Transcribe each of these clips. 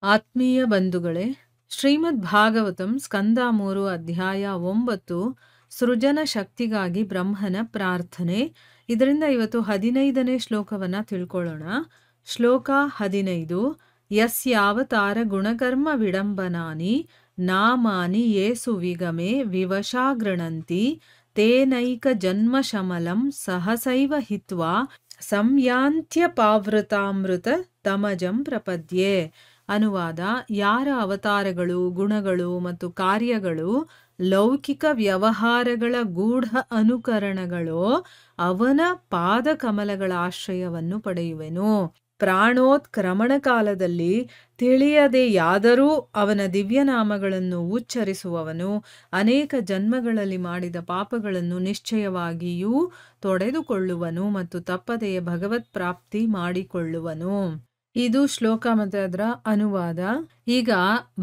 ಆತ್ಮೀಯ ಬಂಧುಗಳೇ, ಶ್ರೀಮದ್ ಭಾಗವತಂ ಸ್ಕಂದ 3 ಅಧ್ಯಾಯ 9 ಸೃಜನ ಶಕ್ತಿಗಾಗಿ ಬ್ರಹ್ಮನ ಪ್ರಾರ್ಥನೆ. ಇದರಿಂದ ಇವತ್ತು 15ನೇ ಶ್ಲೋಕವನ್ನ ತಿಳ್ಕೊಳ್ಳೋಣ. ಶ್ಲೋಕ 15. ಯಸ್ಯಾವತಾರ ಗುಣಕರ್ಮ ವಿಡಂಬನಾನಿ ನಾಮಾನಿ ಯೇ ಸುವಿಗಮೆ ವಿವಶಾ ಗೃಣಂತಿ ತೇನೈಕ ಜನ್ಮ ಶಮಲಂ ಸಹಸೈವ ಹಿತ್ವಾ ಸಂಯಾಂತ್ಯಪಾವೃತಾಮೃತ ತಮಜಂ ಪ್ರಪದ್ಯೆ. ಅನುವಾದ: ಯಾರ ಅವತಾರಗಳು, ಗುಣಗಳು ಮತ್ತು ಕಾರ್ಯಗಳು ಲೌಕಿಕ ವ್ಯವಹಾರಗಳ ಗೂಢ ಅನುಕರಣಗಳೋ ಅವನ ಪಾದ ಕಮಲಗಳ ಆಶ್ರಯವನ್ನು ಪಡೆಯುವೆನು. ಪ್ರಾಣೋತ್ಕ್ರಮಣ ಕಾಲದಲ್ಲಿ ತಿಳಿಯದೆಯಾದರೂ ಅವನ ದಿವ್ಯನಾಮಗಳನ್ನು ಉಚ್ಚರಿಸುವವನು ಅನೇಕ ಜನ್ಮಗಳಲ್ಲಿ ಮಾಡಿದ ಪಾಪಗಳನ್ನು ನಿಶ್ಚಯವಾಗಿಯೂ ತೊಡೆದುಕೊಳ್ಳುವನು ಮತ್ತು ತಪ್ಪದೆಯ ಭಗವತ್ ಪ್ರಾಪ್ತಿ ಮಾಡಿಕೊಳ್ಳುವನು. ಇದು ಶ್ಲೋಕ ಮತ್ತು ಅದರ ಅನುವಾದ. ಈಗ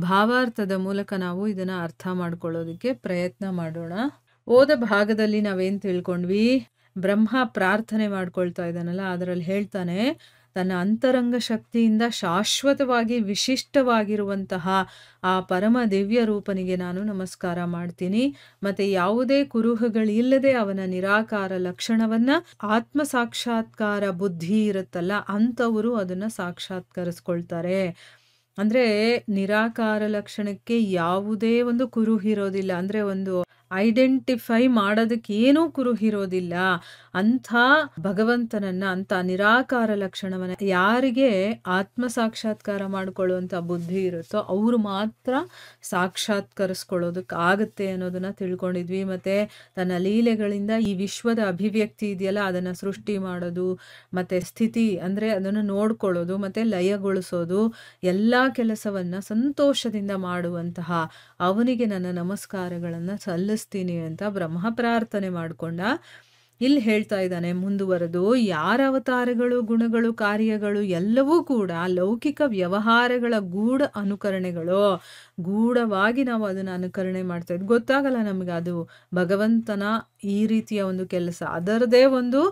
ಭಾವಾರ್ಥದ ಮೂಲಕ ನಾವು ಇದನ್ನ ಅರ್ಥ ಮಾಡ್ಕೊಳ್ಳೋದಕ್ಕೆ ಪ್ರಯತ್ನ ಮಾಡೋಣ. ಓದ ಭಾಗದಲ್ಲಿ ನಾವೇನ್ ತಿಳ್ಕೊಂಡ್ವಿ? ಬ್ರಹ್ಮ ಪ್ರಾರ್ಥನೆ ಮಾಡ್ಕೊಳ್ತಾ ಇದ್ದಾನಲ್ಲ, ಅದರಲ್ಲಿ ಹೇಳ್ತಾನೆ, ತನ್ನ ಅಂತರಂಗ ಶಕ್ತಿಯಿಂದ ಶಾಶ್ವತವಾಗಿ ವಿಶಿಷ್ಟವಾಗಿರುವಂತಹ ಆ ಪರಮ ದಿವ್ಯ ರೂಪನಿಗೆ ನಾನು ನಮಸ್ಕಾರ ಮಾಡ್ತೀನಿ. ಮತ್ತೆ ಯಾವುದೇ ಕುರುಹುಗಳಿಲ್ಲದೆ ಅವನ ನಿರಾಕಾರ ಲಕ್ಷಣವನ್ನ, ಆತ್ಮ ಸಾಕ್ಷಾತ್ಕಾರ ಬುದ್ಧಿ ಇರುತ್ತಲ್ಲ, ಅಂಥವರು ಅದನ್ನ ಸಾಕ್ಷಾತ್ಕರಿಸ್ಕೊಳ್ತಾರೆ. ಅಂದ್ರೆ ನಿರಾಕಾರ ಲಕ್ಷಣಕ್ಕೆ ಯಾವುದೇ ಒಂದು ಕುರುಹಿರೋದಿಲ್ಲ, ಅಂದ್ರೆ ಒಂದು ಐಡೆಂಟಿಫೈ ಮಾಡೋದಕ್ಕೆ ಏನೂ ಕುರುಹಿರೋದಿಲ್ಲ. ಅಂಥ ಭಗವಂತನನ್ನ, ಅಂತ ನಿರಾಕಾರ ಲಕ್ಷಣವನ್ನ ಯಾರಿಗೆ ಆತ್ಮ ಸಾಕ್ಷಾತ್ಕಾರ ಮಾಡ್ಕೊಳ್ಳುವಂಥ ಬುದ್ಧಿ ಇರುತ್ತೋ ಅವರು ಮಾತ್ರ ಸಾಕ್ಷಾತ್ಕರಿಸ್ಕೊಳ್ಳೋದಕ್ಕಾಗತ್ತೆ ಅನ್ನೋದನ್ನ ತಿಳ್ಕೊಂಡಿದ್ವಿ. ಮತ್ತೆ ತನ್ನ ಲೀಲೆಗಳಿಂದ ಈ ವಿಶ್ವದ ಅಭಿವ್ಯಕ್ತಿ ಇದೆಯಲ್ಲ, ಅದನ್ನ ಸೃಷ್ಟಿ ಮಾಡೋದು, ಮತ್ತೆ ಸ್ಥಿತಿ ಅಂದ್ರೆ ಅದನ್ನು ನೋಡ್ಕೊಳ್ಳೋದು, ಮತ್ತೆ ಲಯಗೊಳಿಸೋದು, ಎಲ್ಲ ಕೆಲಸವನ್ನ ಸಂತೋಷದಿಂದ ಮಾಡುವಂತಹ ಅವನಿಗೆ ನನ್ನ ನಮಸ್ಕಾರಗಳನ್ನ ಸಲ್ಲಿಸ್ತೀನಿ ಅಂತ ಬ್ರಹ್ಮ ಪ್ರಾರ್ಥನೆ ಮಾಡ್ಕೊಂಡ. ಇಲ್ಲಿ ಹೇಳ್ತಾ ಇದ್ದಾನೆ ಮುಂದುವರೆದು, ಯಾರ ಅವತಾರಗಳು, ಗುಣಗಳು, ಕಾರ್ಯಗಳು ಎಲ್ಲವೂ ಕೂಡ ಲೌಕಿಕ ವ್ಯವಹಾರಗಳ ಗೂಢ ಅನುಕರಣೆಗಳು. ಗೂಢವಾಗಿ ನಾವು ಅದನ್ನ ಅನುಕರಣೆ ಮಾಡ್ತಾ ಇದ್ವಿ, ಗೊತ್ತಾಗಲ್ಲ ನಮ್ಗೆ ಅದು ಭಗವಂತನ ಈ ರೀತಿಯ ಒಂದು ಕೆಲಸ, ಅದರದೇ ಒಂದು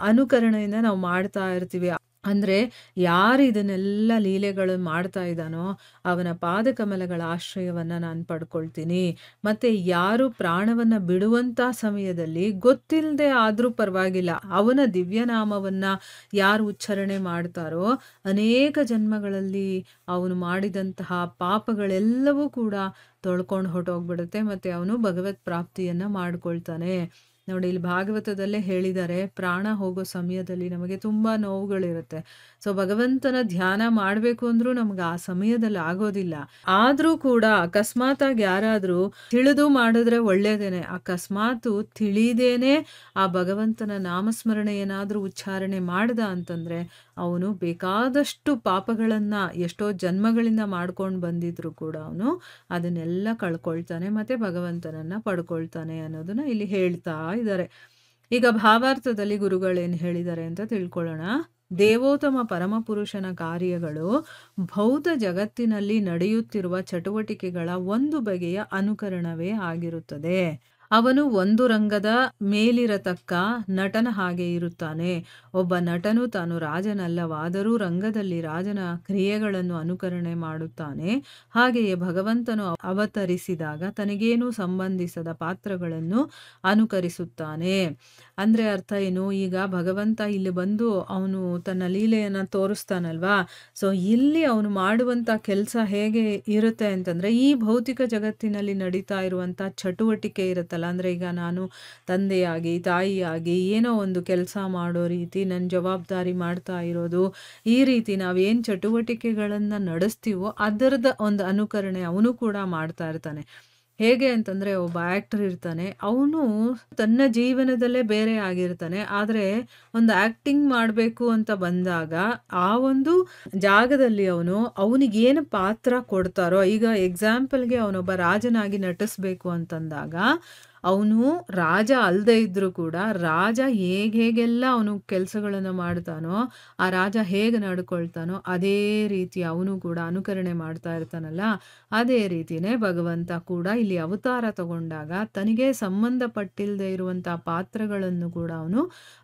ಅನುಕರಣೆಯಿಂದ ನಾವು ಮಾಡ್ತಾ ಇರ್ತೀವಿ. ಅಂದ್ರೆ ಯಾರು ಇದನ್ನೆಲ್ಲ ಲೀಲೆಗಳು ಮಾಡ್ತಾ ಇದ್ದಾನೋ ಅವನ ಪಾದಕಮಲಗಳ ಆಶ್ರಯವನ್ನ ನಾನು ಪಡ್ಕೊಳ್ತೀನಿ. ಮತ್ತೆ ಯಾರು ಪ್ರಾಣವನ್ನ ಬಿಡುವಂತ ಸಮಯದಲ್ಲಿ ಗೊತ್ತಿಲ್ಲದೆ ಆದ್ರೂ ಪರವಾಗಿಲ್ಲ, ಅವನ ದಿವ್ಯನಾಮವನ್ನ ಯಾರು ಉಚ್ಚಾರಣೆ ಮಾಡ್ತಾರೋ ಅನೇಕ ಜನ್ಮಗಳಲ್ಲಿ ಅವನು ಮಾಡಿದಂತಹ ಪಾಪಗಳೆಲ್ಲವೂ ಕೂಡ ತೊಳ್ಕೊಂಡು ಹೊರಟೋಗ್ಬಿಡುತ್ತೆ. ಮತ್ತೆ ಅವನು ಭಗವತ್ ಪ್ರಾಪ್ತಿಯನ್ನ ಮಾಡ್ಕೊಳ್ತಾನೆ. ನೋಡಿ, ಇಲ್ಲಿ ಭಾಗವತದಲ್ಲೇ ಹೇಳಿದ್ದಾರೆ, ಪ್ರಾಣ ಹೋಗೋ ಸಮಯದಲ್ಲಿ ನಮಗೆ ತುಂಬಾ ನೋವುಗಳಿರುತ್ತೆ. ಸೊ ಭಗವಂತನ ಧ್ಯಾನ ಮಾಡಬೇಕು ಅಂದ್ರೂ ನಮ್ಗೆ ಆ ಸಮಯದಲ್ಲಿ ಆಗೋದಿಲ್ಲ. ಆದ್ರೂ ಕೂಡ ಅಕಸ್ಮಾತಾಗಿ ಯಾರಾದ್ರೂ ತಿಳಿದು ಮಾಡಿದ್ರೆ ಒಳ್ಳೇದೇನೆ, ಅಕಸ್ಮಾತ್ ತಿಳಿದೇನೆ ಆ ಭಗವಂತನ ನಾಮಸ್ಮರಣೆ ಏನಾದ್ರೂ ಉಚ್ಚಾರಣೆ ಮಾಡ್ದ ಅಂತಂದ್ರೆ ಅವನು ಬೇಕಾದಷ್ಟು ಪಾಪಗಳನ್ನ ಎಷ್ಟೋ ಜನ್ಮಗಳಿಂದ ಮಾಡ್ಕೊಂಡು ಬಂದಿದ್ರು ಕೂಡ ಅವನು ಅದನ್ನೆಲ್ಲ ಕಳ್ಕೊಳ್ತಾನೆ, ಮತ್ತೆ ಭಗವಂತನನ್ನ ಪಡ್ಕೊಳ್ತಾನೆ ಅನ್ನೋದನ್ನ ಇಲ್ಲಿ ಹೇಳ್ತಾ ಇದ್ದಾರೆ. ಈಗ ಭಾವಾರ್ಥದಲ್ಲಿ ಗುರುಗಳೇನು ಹೇಳಿದ್ದಾರೆ ಅಂತ ತಿಳ್ಕೊಳ್ಳೋಣ. ದೇವೋತ್ತಮ ಪರಮಪುರುಷನ ಕಾರ್ಯಗಳು ಭೌತ ಜಗತ್ತಿನಲ್ಲಿ ನಡೆಯುತ್ತಿರುವ ಚಟುವಟಿಕೆಗಳ ಒಂದು ಬಗೆಯ ಅನುಕರಣವೇ ಆಗಿರುತ್ತದೆ. ಅವನು ಒಂದು ರಂಗದ ಮೇಲಿರತಕ್ಕ ನಟನ ಹಾಗೆ ಇರುತ್ತಾನೆ. ಒಬ್ಬ ನಟನು ತಾನು ರಾಜನಲ್ಲವಾದರೂ ರಂಗದಲ್ಲಿ ರಾಜನ ಕ್ರಿಯೆಗಳನ್ನು ಅನುಕರಣೆ ಮಾಡುತ್ತಾನೆ. ಹಾಗೆಯೇ ಭಗವಂತನು ಅವತರಿಸಿದಾಗ ತನಗೇನು ಸಂಬಂಧಿಸದ ಪಾತ್ರಗಳನ್ನು ಅನುಕರಿಸುತ್ತಾನೆ. ಅಂದ್ರೆ ಅರ್ಥ ಏನು? ಈಗ ಭಗವಂತ ಇಲ್ಲಿ ಬಂದು ಅವನು ತನ್ನ ಲೀಲೆಯನ್ನ ತೋರಿಸ್ತಾನಲ್ವಾ, ಸೊ ಇಲ್ಲಿ ಅವನು ಮಾಡುವಂತ ಕೆಲಸ ಹೇಗೆ ಇರುತ್ತೆ ಅಂತಂದ್ರೆ, ಈ ಭೌತಿಕ ಜಗತ್ತಿನಲ್ಲಿ ನಡೀತಾ ಇರುವಂತ ಚಟುವಟಿಕೆ ಇರುತ್ತಲ್ಲ, ಅಂದ್ರೆ ಈಗ ನಾನು ತಂದೆಯಾಗಿ ತಾಯಿಯಾಗಿ ಏನೋ ಒಂದು ಕೆಲಸ ಮಾಡೋ ರೀತಿ, ನನ್ನ ಜವಾಬ್ದಾರಿ ಮಾಡ್ತಾ ಇರೋದು, ಈ ರೀತಿ ನಾವೇನ್ ಚಟುವಟಿಕೆಗಳನ್ನ ನಡೆಸ್ತೀವೋ ಅದರದ ಒಂದು ಅನುಕರಣೆ ಅವನು ಕೂಡ ಮಾಡ್ತಾ ಇರ್ತಾನೆ. ಹೇಗೆ ಅಂತಂದ್ರೆ, ಒಬ್ಬ ಆಕ್ಟರ್ ಇರ್ತಾನೆ, ಅವನು ತನ್ನ ಜೀವನದಲ್ಲೇ ಬೇರೆ ಆಗಿರ್ತಾನೆ, ಆದ್ರೆ ಒಂದು ಆಕ್ಟಿಂಗ್ ಮಾಡಬೇಕು ಅಂತ ಬಂದಾಗ ಆ ಒಂದು ಜಾಗದಲ್ಲಿ ಅವನಿಗೇನು ಪಾತ್ರ ಕೊಡ್ತಾರೋ, ಈಗ ಎಕ್ಸಾಂಪಲ್ಗೆ ಅವನೊಬ್ಬ ರಾಜನಾಗಿ ನಟಿಸ್ಬೇಕು ಅಂತಂದಾಗ ಅವನು ರಾಜ ಅಲ್ಲದೆ ಇದ್ರೂ ಕೂಡ ರಾಜ ಹೇಗೆಲ್ಲ ಅವನು ಕೆಲಸಗಳನ್ನು ಮಾಡ್ತಾನೋ, ಆ ರಾಜ ಹೇಗೆ ನಡ್ಕೊಳ್ತಾನೋ ಅದೇ ರೀತಿ ಅವನು ಕೂಡ ಅನುಕರಣೆ ಮಾಡ್ತಾ ಇರ್ತಾನಲ್ಲ, ಅದೇ ರೀತಿಯೇ ಭಗವಂತ ಕೂಡ ಇಲ್ಲಿ ಅವತಾರ ತಗೊಂಡಾಗ ತನಗೆ ಸಂಬಂಧಪಟ್ಟಿಲ್ಲದೆ ಇರುವಂಥ ಪಾತ್ರಗಳನ್ನು ಕೂಡ ಅವನು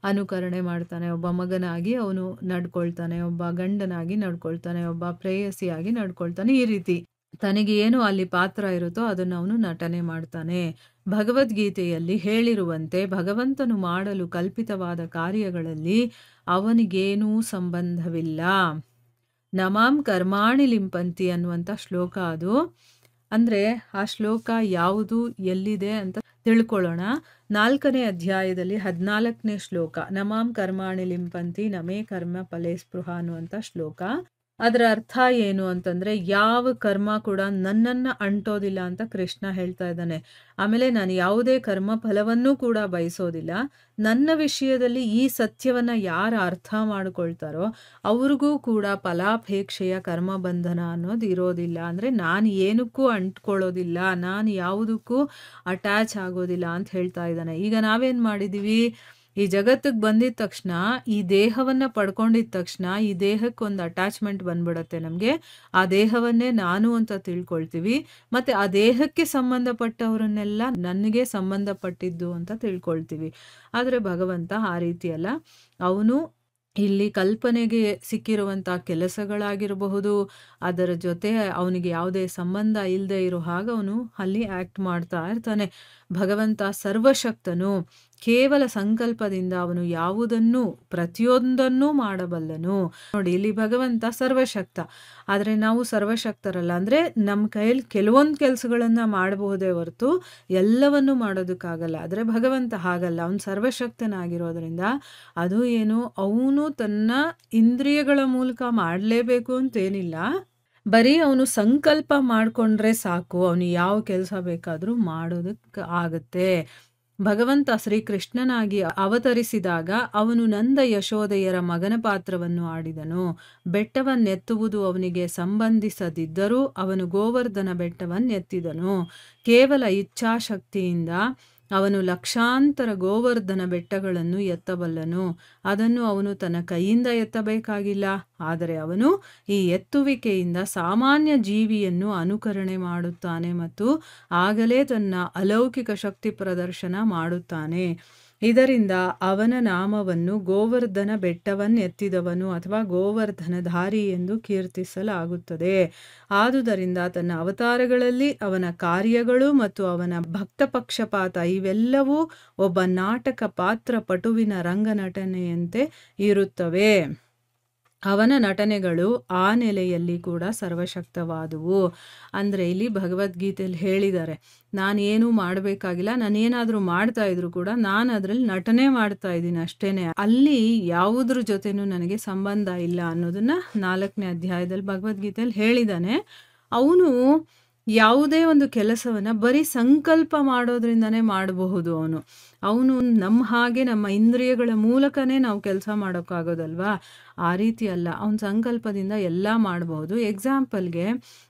ಅನುಕರಣೆ ಮಾಡ್ತಾನೆ. ಒಬ್ಬ ಮಗನಾಗಿ ಅವನು ನಡ್ಕೊಳ್ತಾನೆ, ಒಬ್ಬ ಗಂಡನಾಗಿ ನಡ್ಕೊಳ್ತಾನೆ, ಒಬ್ಬ ಪ್ರೇಯಸಿಯಾಗಿ ನಡ್ಕೊಳ್ತಾನೆ. ಈ ರೀತಿ ತನಗೆ ಏನು ಅಲ್ಲಿ ಪಾತ್ರ ಇರುತ್ತೋ ಅದನ್ನು ಅವನು ನಟನೆ ಮಾಡ್ತಾನೆ. ಭಗವದ್ಗೀತೆಯಲ್ಲಿ ಹೇಳಿರುವಂತೆ ಭಗವಂತನು ಮಾಡಲು ಕಲ್ಪಿತವಾದ ಕಾರ್ಯಗಳಲ್ಲಿ ಅವನಿಗೇನೂ ಸಂಬಂಧವಿಲ್ಲ. ನಮಾಂ ಕರ್ಮಾಣಿ ಲಿಂಪಂತಿ ಅನ್ನುವಂಥ ಶ್ಲೋಕ ಅದು. ಅಂದರೆ ಆ ಶ್ಲೋಕ ಯಾವುದು, ಎಲ್ಲಿದೆ ಅಂತ ತಿಳ್ಕೊಳ್ಳೋಣ. 4ನೇ ಅಧ್ಯಾಯದಲ್ಲಿ 14ನೇ ಶ್ಲೋಕ, ನಮಾಂ ಕರ್ಮಾಣಿ ಲಿಂಪಂತಿ ನಮೇ ಕರ್ಮ ಫಲೇ ಸ್ಪೃಹ ಅನ್ನುವಂಥ ಶ್ಲೋಕ. ಅದರ ಅರ್ಥ ಏನು ಅಂತಂದರೆ, ಯಾವ ಕರ್ಮ ಕೂಡ ನನ್ನನ್ನು ಅಂಟೋದಿಲ್ಲ ಅಂತ ಕೃಷ್ಣ ಹೇಳ್ತಾ ಇದ್ದಾನೆ. ಆಮೇಲೆ ನಾನು ಯಾವುದೇ ಕರ್ಮ ಫಲವನ್ನೂ ಕೂಡ ಬಯಸೋದಿಲ್ಲ. ನನ್ನ ವಿಷಯದಲ್ಲಿ ಈ ಸತ್ಯವನ್ನು ಯಾರು ಅರ್ಥ ಮಾಡ್ಕೊಳ್ತಾರೋ ಅವ್ರಿಗೂ ಕೂಡ ಫಲಾಪೇಕ್ಷೆಯ ಕರ್ಮಬಂಧನ ಅನ್ನೋದು ಇರೋದಿಲ್ಲ. ಅಂದರೆ ನಾನು ಏನಕ್ಕೂ ಅಂಟ್ಕೊಳ್ಳೋದಿಲ್ಲ, ನಾನು ಯಾವುದಕ್ಕೂ ಅಟ್ಯಾಚ್ ಆಗೋದಿಲ್ಲ ಅಂತ ಹೇಳ್ತಾ ಇದ್ದಾನೆ. ಈಗ ನಾವೇನು ಮಾಡಿದ್ದೀವಿ, ಈ ಜಗತ್ತಿಗೆ ಬಂದಿದ ತಕ್ಷಣ, ಈ ದೇಹವನ್ನು ಪಡ್ಕೊಂಡಿದ್ದ ತಕ್ಷಣ ಈ ದೇಹಕ್ಕೊಂದು ಅಟ್ಯಾಚ್ಮೆಂಟ್ ಬಂದ್ಬಿಡತ್ತೆ ನಮಗೆ. ಆ ದೇಹವನ್ನೇ ನಾನು ಅಂತ ತಿಳ್ಕೊಳ್ತೀವಿ. ಮತ್ತು ಆ ದೇಹಕ್ಕೆ ಸಂಬಂಧಪಟ್ಟವರನ್ನೆಲ್ಲ ನನಗೆ ಸಂಬಂಧಪಟ್ಟಿದ್ದು ಅಂತ ತಿಳ್ಕೊಳ್ತೀವಿ. ಆದರೆ ಭಗವಂತ ಆ ರೀತಿ ಅಲ್ಲ. ಅವನು ಇಲ್ಲಿ ಕಲ್ಪನೆಗೆ ಸಿಕ್ಕಿರುವಂಥ ಕೆಲಸಗಳಾಗಿರಬಹುದು, ಅದರ ಜೊತೆ ಅವನಿಗೆ ಯಾವುದೇ ಸಂಬಂಧ ಇಲ್ಲದೆ ಇರೋ ಹಾಗೆ ಅವನು ಅಲ್ಲಿ ಆ್ಯಕ್ಟ್ ಮಾಡ್ತಾ ಇರ್ತಾನೆ. ಭಗವಂತ ಸರ್ವಶಕ್ತನು. ಕೇವಲ ಸಂಕಲ್ಪದಿಂದ ಅವನು ಯಾವುದನ್ನು ಪ್ರತಿಯೊಂದನ್ನೂ ಮಾಡಬಲ್ಲನು. ನೋಡಿ, ಇಲ್ಲಿ ಭಗವಂತ ಸರ್ವಶಕ್ತ, ಆದರೆ ನಾವು ಸರ್ವಶಕ್ತರಲ್ಲ. ಅಂದರೆ ನಮ್ಮ ಕೈಯಲ್ಲಿ ಕೆಲವೊಂದು ಕೆಲಸಗಳನ್ನು ಮಾಡಬಹುದೇ ಹೊರತು ಎಲ್ಲವನ್ನೂ ಮಾಡೋದಕ್ಕಾಗಲ್ಲ. ಆದರೆ ಭಗವಂತ ಹಾಗಲ್ಲ, ಅವನು ಸರ್ವಶಕ್ತನಾಗಿರೋದ್ರಿಂದ ಅದು ಏನು, ಅವನು ತನ್ನ ಇಂದ್ರಿಯಗಳ ಮೂಲಕ ಮಾಡಲೇಬೇಕು ಅಂತೇನಿಲ್ಲ. ಬರೀ ಅವನು ಸಂಕಲ್ಪ ಮಾಡಿಕೊಂಡ್ರೆ ಸಾಕು, ಅವನು ಯಾವ ಕೆಲಸ ಬೇಕಾದರೂ ಮಾಡೋದಕ್ಕೆ ಆಗುತ್ತೆ. ಭಗವಂತ ಶ್ರೀಕೃಷ್ಣನಾಗಿ ಅವತರಿಸಿದಾಗ ಅವನು ನಂದ ಯಶೋದೆಯರ ಮಗನ ಪಾತ್ರವನ್ನು ಆಡಿದನು. ಬೆಟ್ಟವನ್ನೆತ್ತುವುದು ಅವನಿಗೆ ಸಂಬಂಧಿಸದಿದ್ದರೂ ಅವನು ಗೋವರ್ಧನ ಬೆಟ್ಟವನ್ನೆತ್ತಿದನು. ಕೇವಲ ಇಚ್ಛಾಶಕ್ತಿಯಿಂದ ಅವನು ಲಕ್ಷಾಂತರ ಗೋವರ್ಧನ ಬೆಟ್ಟಗಳನ್ನು ಎತ್ತಬಲ್ಲನು. ಅದನ್ನು ಅವನು ತನ್ನ ಕೈಯಿಂದ ಎತ್ತಬೇಕಾಗಿಲ್ಲ, ಆದರೆ ಅವನು ಈ ಎತ್ತುವಿಕೆಯಿಂದ ಸಾಮಾನ್ಯ ಜೀವಿಯನ್ನು ಅನುಕರಣೆ ಮಾಡುತ್ತಾನೆ ಮತ್ತು ಆಗಲೇ ತನ್ನ ಅಲೌಕಿಕ ಶಕ್ತಿ ಪ್ರದರ್ಶನ ಮಾಡುತ್ತಾನೆ. ಇದರಿಂದ ಅವನ ನಾಮವನ್ನು ಗೋವರ್ಧನ ಬೆಟ್ಟವನ್ನೆತ್ತಿದವನು ಅಥವಾ ಗೋವರ್ಧನಧಾರಿ ಎಂದು ಕೀರ್ತಿಸಲಾಗುತ್ತದೆ. ಆದುದರಿಂದ ತನ್ನ ಅವತಾರಗಳಲ್ಲಿ ಅವನ ಕಾರ್ಯಗಳು ಮತ್ತು ಅವನ ಭಕ್ತ ಪಕ್ಷಪಾತ ಇವೆಲ್ಲವೂ ಒಬ್ಬ ನಾಟಕ ಪಾತ್ರ ಪಟುವಿನ ರಂಗನಟನೆಯಂತೆ ಇರುತ್ತವೆ. ಅವನ ನಟನೆಗಳು ಆ ನೆಲೆಯಲ್ಲಿ ಕೂಡ ಸರ್ವಶಕ್ತವಾದುವು. ಅಂದರೆ ಇಲ್ಲಿ ಭಗವದ್ಗೀತೆಯಲ್ಲಿ ಹೇಳಿದ್ದಾರೆ, ನಾನೇನು ಮಾಡಬೇಕಾಗಿಲ್ಲ, ನಾನೇನಾದರೂ ಮಾಡ್ತಾ ಇದ್ರು ಕೂಡ ನಾನು ಅದರಲ್ಲಿ ನಟನೆ ಮಾಡ್ತಾ ಇದ್ದೀನಿ ಅಷ್ಟೇನೆ, ಅಲ್ಲಿ ಯಾವುದ್ರ ಜೊತೆನೂ ನನಗೆ ಸಂಬಂಧ ಇಲ್ಲ ಅನ್ನೋದನ್ನ 4ನೇ ಅಧ್ಯಾಯದಲ್ಲಿ ಭಗವದ್ಗೀತೆಯಲ್ಲಿ ಹೇಳಿದ್ದಾನೆ. ಅವನು ಯಾವುದೇ ಒಂದು ಕೆಲಸವನ್ನು ಬರೀ ಸಂಕಲ್ಪ ಮಾಡೋದ್ರಿಂದನೇ ಮಾಡಬಹುದು. ಅವನು ನಮ್ಮ ಹಾಗೆ ನಮ್ಮ ಇಂದ್ರಿಯಗಳ ಮೂಲಕನೇ ನಾವು ಕೆಲಸ ಮಾಡೋಕ್ಕಾಗೋದಲ್ವಾ, ಆ ರೀತಿ ಅಲ್ಲ. ಅವನ ಸಂಕಲ್ಪದಿಂದ ಎಲ್ಲ ಮಾಡಬಹುದು. ಎಕ್ಸಾಂಪಲ್ಗೆ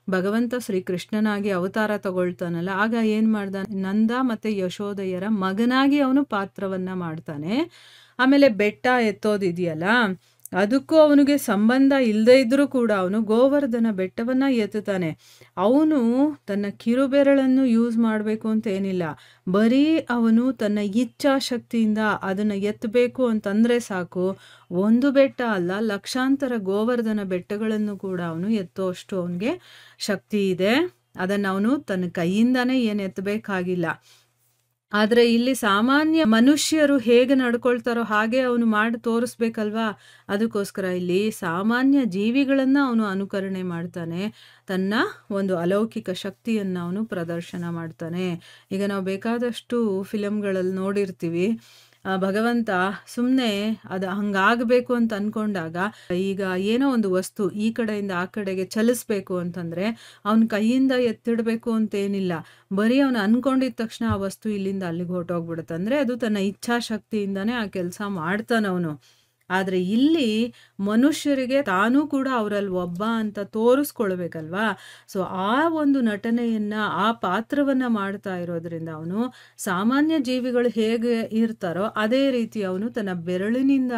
ಭಗವಂತ ಶ್ರೀಕೃಷ್ಣನಾಗಿ ಅವತಾರ ತಗೊಳ್ತಾನಲ್ಲ, ಆಗ ಏನು ಮಾಡ್ದ, ನಂದ ಮತ್ತು ಯಶೋದೆಯರ ಮಗನಾಗಿ ಅವನು ಪಾತ್ರವನ್ನು ಮಾಡ್ತಾನೆ. ಆಮೇಲೆ ಬೆಟ್ಟ ಎತ್ತೋದಿದೆಯಲ್ಲ, ಅದಕ್ಕೂ ಅವನಿಗೆ ಸಂಬಂಧ ಇಲ್ಲದೆ ಇದ್ದರೂ ಕೂಡ ಅವನು ಗೋವರ್ಧನ ಬೆಟ್ಟವನ್ನು ಎತ್ತುತ್ತಾನೆ. ಅವನು ತನ್ನ ಕಿರುಬೆರಳನ್ನು ಯೂಸ್ ಮಾಡಬೇಕು ಅಂತ ಏನಿಲ್ಲ, ಬರೀ ಅವನು ತನ್ನ ಇಚ್ಛಾಶಕ್ತಿಯಿಂದ ಅದನ್ನು ಎತ್ತಬೇಕು ಅಂತಂದರೆ ಸಾಕು. ಒಂದು ಬೆಟ್ಟ ಅಲ್ಲ, ಲಕ್ಷಾಂತರ ಗೋವರ್ಧನ ಬೆಟ್ಟಗಳನ್ನು ಕೂಡ ಅವನು ಎತ್ತುವಷ್ಟು ಅವನಿಗೆ ಶಕ್ತಿ ಇದೆ. ಅದನ್ನು ಅವನು ತನ್ನ ಕೈಯಿಂದನೇ ಏನು ಎತ್ತಬೇಕಾಗಿಲ್ಲ. ಆದರೆ ಇಲ್ಲಿ ಸಾಮಾನ್ಯ ಮನುಷ್ಯರು ಹೇಗೆ ನಡ್ಕೊಳ್ತಾರೋ ಹಾಗೆ ಅವನು ಮಾಡಿ ತೋರಿಸ್ಬೇಕಲ್ವಾ. ಅದಕ್ಕೋಸ್ಕರ ಇಲ್ಲಿ ಸಾಮಾನ್ಯ ಜೀವಿಗಳನ್ನು ಅವನು ಅನುಕರಣೆ ಮಾಡ್ತಾನೆ, ತನ್ನ ಒಂದು ಅಲೌಕಿಕ ಶಕ್ತಿಯನ್ನು ಅವನು ಪ್ರದರ್ಶನ ಮಾಡ್ತಾನೆ. ಈಗ ನಾವು ಬೇಕಾದಷ್ಟು ಫಿಲಮ್ಗಳಲ್ಲಿ ನೋಡಿರ್ತೀವಿ, ಭಗವಂತ ಸುಮ್ಮನೆ ಅದು ಹಂಗಾಗಬೇಕು ಅಂತ ಅಂದ್ಕೊಂಡಾಗ, ಈಗ ಏನೋ ಒಂದು ವಸ್ತು ಈ ಕಡೆಯಿಂದ ಆ ಕಡೆಗೆ ಚಲಿಸ್ಬೇಕು ಅಂತಂದರೆ ಅವನ ಕೈಯಿಂದ ಎತ್ತಿಡಬೇಕು ಅಂತೇನಿಲ್ಲ, ಬರೀ ಅವನು ಅಂದ್ಕೊಂಡಿದ್ದ ತಕ್ಷಣ ಆ ವಸ್ತು ಇಲ್ಲಿಂದ ಅಲ್ಲಿಗೆ ಹೊರಟೋಗ್ಬಿಡುತ್ತೆ. ಅಂದರೆ ಅದು ತನ್ನ ಇಚ್ಛಾಶಕ್ತಿಯಿಂದನೇ ಆ ಕೆಲಸ ಮಾಡ್ತಾನವನು. ಆದ್ರೆ ಇಲ್ಲಿ ಮನುಷ್ಯರಿಗೆ ತಾನೂ ಕೂಡ ಅವರಲ್ಲಿ ಒಬ್ಬ ಅಂತ ತೋರಿಸ್ಕೊಳ್ಬೇಕಲ್ವಾ? ಸೊ ಆ ಒಂದು ನಟನೆಯನ್ನ, ಆ ಪಾತ್ರವನ್ನ ಮಾಡ್ತಾ ಇರೋದ್ರಿಂದ ಅವನು ಸಾಮಾನ್ಯ ಜೀವಿಗಳು ಹೇಗೆ ಇರ್ತಾರೋ ಅದೇ ರೀತಿ ಅವನು ತನ್ನ ಬೆರಳಿನಿಂದ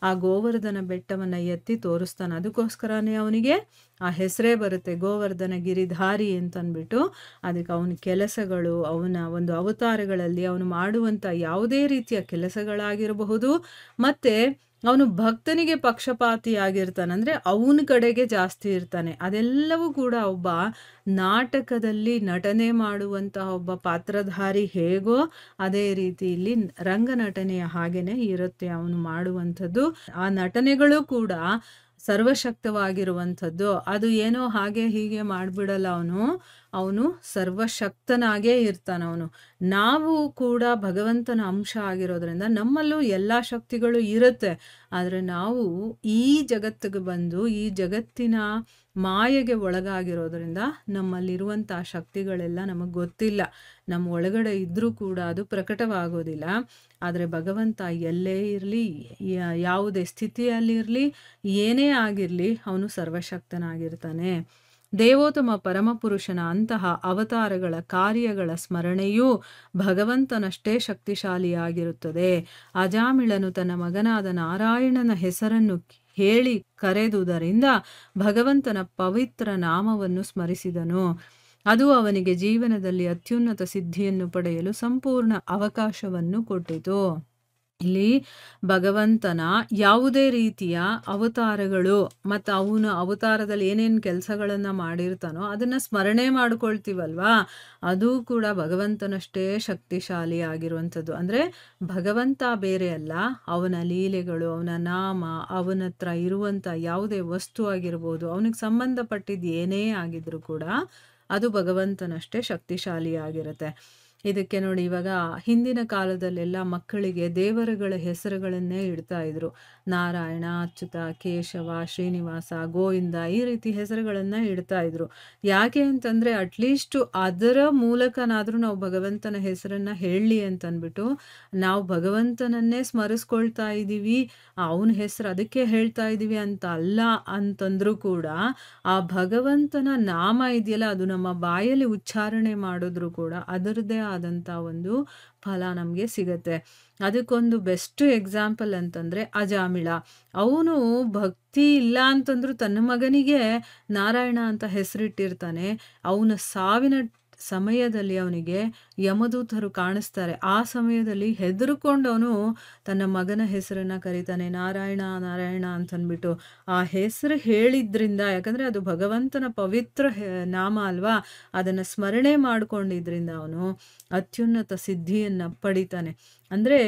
ಆ ಗೋವರ್ಧನ ಬೆಟ್ಟವನ್ನ ಎತ್ತಿ ತೋರಿಸ್ತಾನೆ. ಅದಕ್ಕೋಸ್ಕರನೇ ಅವನಿಗೆ ಆ ಹೆಸರೇ ಬರುತ್ತೆ, ಗೋವರ್ಧನ ಗಿರಿಧಾರಿ ಅಂತನ್ಬಿಟ್ಟು. ಅದಕ್ಕೆ ಅವನ ಕೆಲಸಗಳು, ಅವನ ಒಂದು ಅವತಾರಗಳಲ್ಲಿ ಅವನು ಮಾಡುವಂಥ ಯಾವುದೇ ರೀತಿಯ ಕೆಲಸಗಳಾಗಿರಬಹುದು, ಮತ್ತೆ ಅವನು ಭಕ್ತನಿಗೆ ಪಕ್ಷಪಾತಿಯಾಗಿರ್ತಾನೆ. ಅಂದರೆ ಅವನ ಕಡೆಗೆ ಜಾಸ್ತಿ ಇರ್ತಾನೆ. ಅದೆಲ್ಲವೂ ಕೂಡ ಒಬ್ಬ ನಾಟಕದಲ್ಲಿ ನಟನೆ ಮಾಡುವಂತಹ ಒಬ್ಬ ಪಾತ್ರಧಾರಿ ಹೇಗೋ ಅದೇ ರೀತಿ ಇಲ್ಲಿ ರಂಗನಟನೆಯ ಹಾಗೇನೆ ಇರುತ್ತೆ ಅವನು ಮಾಡುವಂಥದ್ದು. ಆ ನಟನೆಗಳು ಕೂಡ ಸರ್ವಶಕ್ತವಾಗಿರುವಂಥದ್ದು. ಅದು ಏನೋ ಹಾಗೆ ಹೀಗೆ ಮಾಡಿಬಿಡಲ್ಲ ಅವನು. ಅವನು ಸರ್ವಶಕ್ತನಾಗೇ ಇರ್ತಾನವನು. ನಾವು ಕೂಡ ಭಗವಂತನ ಅಂಶ ಆಗಿರೋದ್ರಿಂದ ನಮ್ಮಲ್ಲೂ ಎಲ್ಲ ಶಕ್ತಿಗಳು ಇರುತ್ತೆ. ಆದರೆ ನಾವು ಈ ಜಗತ್ತಿಗೆ ಬಂದು ಈ ಜಗತ್ತಿನ ಮಾಯೆಗೆ ಒಳಗಾಗಿರೋದ್ರಿಂದ ನಮ್ಮಲ್ಲಿರುವಂಥ ಶಕ್ತಿಗಳೆಲ್ಲ ನಮಗೆ ಗೊತ್ತಿಲ್ಲ. ನಮ್ಮ ಒಳಗಡೆ ಇದ್ರೂ ಕೂಡ ಅದು ಪ್ರಕಟವಾಗೋದಿಲ್ಲ. ಆದರೆ ಭಗವಂತ ಎಲ್ಲೇ ಇರಲಿ, ಯಾವುದೇ ಸ್ಥಿತಿಯಲ್ಲಿರಲಿ, ಏನೇ ಆಗಿರಲಿ, ಅವನು ಸರ್ವಶಕ್ತನಾಗಿರ್ತಾನೆ. ದೇವೋತ್ತಮ ಪರಮಪುರುಷನ ಅಂತಹ ಅವತಾರಗಳ ಕಾರ್ಯಗಳ ಸ್ಮರಣೆಯೂ ಭಗವಂತನಷ್ಟೇ ಶಕ್ತಿಶಾಲಿಯಾಗಿರುತ್ತದೆ. ಅಜಾಮಿಳನು ತನ್ನ ಮಗನಾದ ನಾರಾಯಣನ ಹೆಸರನ್ನು ಹೇಳಿ ಕರೆದುದರಿಂದ ಭಗವಂತನ ಪವಿತ್ರ ನಾಮವನ್ನು ಸ್ಮರಿಸಿದನು. ಅದು ಅವನಿಗೆ ಜೀವನದಲ್ಲಿ ಅತ್ಯುನ್ನತ ಸಿದ್ಧಿಯನ್ನು ಪಡೆಯಲು ಸಂಪೂರ್ಣ ಅವಕಾಶವನ್ನು ಕೊಟ್ಟಿತು. ಇಲ್ಲಿ ಭಗವಂತನ ಯಾವುದೇ ರೀತಿಯ ಅವತಾರಗಳು ಮತ್ತು ಅವನ ಅವತಾರದಲ್ಲಿ ಏನೇನು ಕೆಲಸಗಳನ್ನು ಮಾಡಿರ್ತಾನೋ ಅದನ್ನು ಸ್ಮರಣೆ ಮಾಡ್ಕೊಳ್ತೀವಲ್ವಾ, ಅದು ಕೂಡ ಭಗವಂತನಷ್ಟೇ ಶಕ್ತಿಶಾಲಿ ಆಗಿರುವಂಥದ್ದು. ಅಂದರೆ ಭಗವಂತ ಬೇರೆ ಅಲ್ಲ, ಅವನ ಲೀಲೆಗಳು, ಅವನ ನಾಮ, ಅವನ ಹತ್ರ ಇರುವಂಥ ಯಾವುದೇ ವಸ್ತು ಆಗಿರ್ಬೋದು, ಅವನಿಗೆ ಸಂಬಂಧಪಟ್ಟಿದ್ದು ಏನೇ ಆಗಿದ್ರೂ ಕೂಡ ಅದು ಭಗವಂತನಷ್ಟೇ ಶಕ್ತಿಶಾಲಿಯಾಗಿರುತ್ತೆ. ಇದಕ್ಕೆ ನೋಡಿ, ಇವಾಗ ಹಿಂದಿನ ಕಾಲದಲ್ಲೆಲ್ಲ ಮಕ್ಕಳಿಗೆ ದೇವರುಗಳ ಹೆಸರುಗಳನ್ನೇ ಇಡ್ತಾ ಇದ್ರು. ನಾರಾಯಣ, ಅಚ್ಯುತ, ಕೇಶವ, ಶ್ರೀನಿವಾಸ, ಗೋವಿಂದ, ಈ ರೀತಿ ಹೆಸರುಗಳನ್ನು ಇಡ್ತಾ ಇದ್ರು. ಯಾಕೆ ಅಂತಂದರೆ ಅಟ್ಲೀಸ್ಟು ಅದರ ಮೂಲಕನಾದರೂ ನಾವು ಭಗವಂತನ ಹೆಸರನ್ನು ಹೇಳಲಿ ಅಂತಂದ್ಬಿಟ್ಟು ನಾವು ಭಗವಂತನನ್ನೇ ಸ್ಮರಿಸ್ಕೊಳ್ತಾ ಇದ್ದೀವಿ, ಅವನ ಹೆಸರು ಅದಕ್ಕೆ ಹೇಳ್ತಾ ಇದ್ದೀವಿ ಅಂತ ಅಲ್ಲ ಅಂತಂದ್ರೂ ಕೂಡ ಆ ಭಗವಂತನ ನಾಮ ಇದೆಯಲ್ಲ ಅದು ನಮ್ಮ ಬಾಯಲ್ಲಿ ಉಚ್ಚಾರಣೆ ಮಾಡಿದ್ರು ಕೂಡ ಅದರದ್ದೇ ಆದಂಥ ಒಂದು ಫಲ ನಮಗೆ ಸಿಗತ್ತೆ. ಅದಕ್ಕೊಂದು ಬೆಸ್ಟ್ ಎಕ್ಸಾಂಪಲ್ ಅಂತಂದರೆ ಅಜಾಮಿಳ. ಅವನು ಭಕ್ತಿ ಇಲ್ಲ ಅಂತಂದ್ರೂ ತನ್ನ ಮಗನಿಗೆ ನಾರಾಯಣ ಅಂತ ಹೆಸರಿಟ್ಟಿರ್ತಾನೆ. ಅವನ ಸಾವಿನ ಸಮಯದಲ್ಲಿ ಅವನಿಗೆ ಯಮದೂತರು ಕಾಣಿಸ್ತಾರೆ. ಆ ಸಮಯದಲ್ಲಿ ಹೆದರ್ಕೊಂಡು ಅವನು ತನ್ನ ಮಗನ ಹೆಸರನ್ನು ಕರೀತಾನೆ, ನಾರಾಯಣ ನಾರಾಯಣ ಅಂತಂದ್ಬಿಟ್ಟು. ಆ ಹೆಸರು ಹೇಳಿದ್ರಿಂದ, ಯಾಕಂದರೆ ಅದು ಭಗವಂತನ ಪವಿತ್ರ ನಾಮ ಅಲ್ವಾ, ಅದನ್ನು ಸ್ಮರಣೆ ಮಾಡಿಕೊಂಡಿದ್ರಿಂದ ಅವನು ಅತ್ಯುನ್ನತ ಸಿದ್ಧಿಯನ್ನು ಪಡಿತಾನೆ. ಅಂದರೆ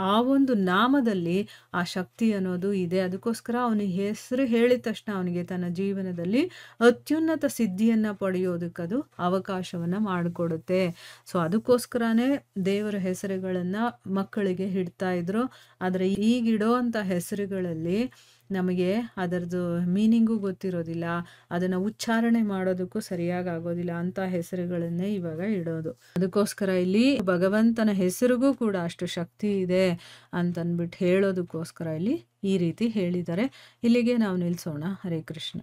ಆ ಒಂದು ನಾಮದಲ್ಲಿ ಆ ಶಕ್ತಿ ಅನ್ನೋದು ಇದೆ. ಅದಕ್ಕೋಸ್ಕರ ಅವನಿಗೆ ಹೆಸರು ಹೇಳಿದ ತಕ್ಷಣ ಅವನಿಗೆ ತನ್ನ ಜೀವನದಲ್ಲಿ ಅತ್ಯುನ್ನತ ಸಿದ್ಧಿಯನ್ನು ಪಡೆಯೋದಕ್ಕದು ಅವಕಾಶವನ್ನು ಮಾಡಿಕೊಡುತ್ತೆ. ಸೊ ಅದಕ್ಕೋಸ್ಕರನೇ ದೇವರ ಹೆಸರುಗಳನ್ನು ಮಕ್ಕಳಿಗೆ ಇಡ್ತಾ ಇದ್ರು. ಆದರೆ ಈಗಿಡೋ ಅಂಥ ಹೆಸರುಗಳಲ್ಲಿ ನಮಗೆ ಅದರದ್ದು ಮೀನಿಂಗು ಗೊತ್ತಿರೋದಿಲ್ಲ, ಅದನ್ನು ಉಚ್ಚಾರಣೆ ಮಾಡೋದಕ್ಕೂ ಸರಿಯಾಗಿ ಆಗೋದಿಲ್ಲ. ಅಂಥ ಹೆಸರುಗಳನ್ನೇ ಇವಾಗ ಇಡೋದು. ಅದಕ್ಕೋಸ್ಕರ ಇಲ್ಲಿ ಭಗವಂತನ ಹೆಸರಿಗೂ ಕೂಡ ಅಷ್ಟು ಶಕ್ತಿ ಇದೆ ಅಂತಂದ್ಬಿಟ್ಟು ಹೇಳೋದಕ್ಕೋಸ್ಕರ ಇಲ್ಲಿ ಈ ರೀತಿ ಹೇಳಿದ್ದಾರೆ. ಇಲ್ಲಿಗೆ ನಾವು ನಿಲ್ಲಿಸೋಣ. ಹರೇ ಕೃಷ್ಣ.